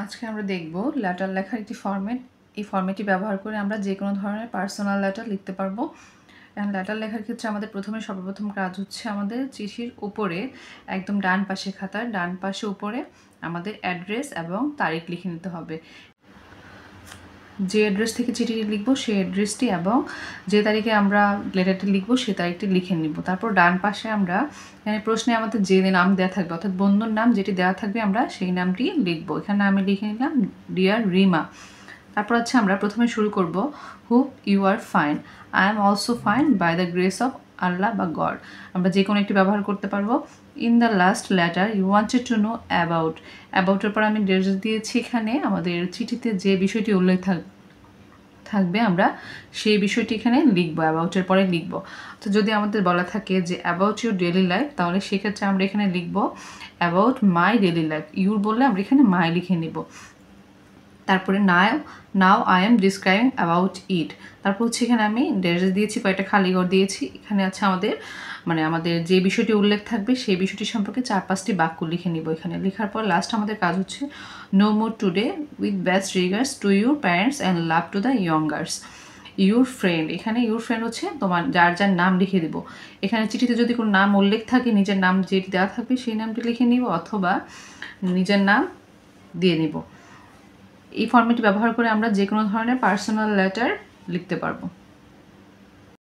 আজকে আমরা দেখব লেটার লেখার একটি ফরম্যাট। এই ফরম্যাটটি ব্যবহার করে আমরা যে কোনো ধরনের পার্সোনাল লেটার লিখতে পারবো। এখন লেটার লেখার ক্ষেত্রে আমাদের সর্বপ্রথম কাজ হচ্ছে আমাদের চিঠির উপরে একদম ডান পাশে খাতার ডান পাশে উপরে আমাদের অ্যাড্রেস এবং তারিখ লিখে নিতে হবে। যে অ্যাড্রেস থেকে চিঠিটি লিখবো সেই অ্যাড্রেসটি এবং যে তারিখে আমরা লেটারটি লিখবো সেই তারিখটি লিখে নিব। তারপর ডান পাশে আমরা এখানে প্রশ্নে আমাদের যে নাম দেওয়া থাকবে অর্থাৎ বন্ধুর নাম যেটি দেওয়া থাকবে আমরা সেই নামটি লিখবো। এখানে আমি লিখে নিলাম ডিয়ার রিমা। তারপর হচ্ছে আমরা প্রথমে শুরু করব hope you are fine, I am also fine by the grace of Allah বা গড। আমরা যে কোনো একটি ব্যবহার করতে পারবো। In the last letter you wanted to know about, অ্যাবাউটের পর আমি ডেট দিয়েছি। এখানে আমাদের চিঠিতে যে বিষয়টি উল্লেখ থাকবে আমরা সেই বিষয়টি এখানে লিখবো, অ্যাবাউটের পরে লিখবো। তো যদি আমাদের বলা থাকে যে অ্যাবাউট ইউর ডেইলি লাইফ, তাহলে সেক্ষেত্রে আমরা এখানে লিখবো about my daily life. Your বললে আমরা এখানে মাই লিখে নিব। তারপরে now I am describing about it. তারপর হচ্ছে এখানে আমি ডেট দিয়েছি, কয়েকটা খালি ঘর দিয়েছি। এখানে আছে আমাদের যে বিষয়টি উল্লেখ থাকবে সেই বিষয়টি সম্পর্কে 4-5টি বাক্য লিখে নিব। এখানে লেখার পর লাস্ট আমাদের কাজ হচ্ছে no more today with best regards to your parents and love to the youngers. Your friend, এখানে ইউর ফ্রেন্ড হচ্ছে তোমার যার নাম লিখে দিব। এখানে চিঠিতে যদি কোনো নাম উল্লেখ থাকে নিজের নাম যেটি দেওয়া থাকবে সেই নামটি লিখে নিব অথবা নিজের নাম দিয়ে নিব। এই ফরম্যাটটি ব্যবহার করে আমরা যে কোনো ধরনের পার্সোনাল লেটার লিখতে পারবো।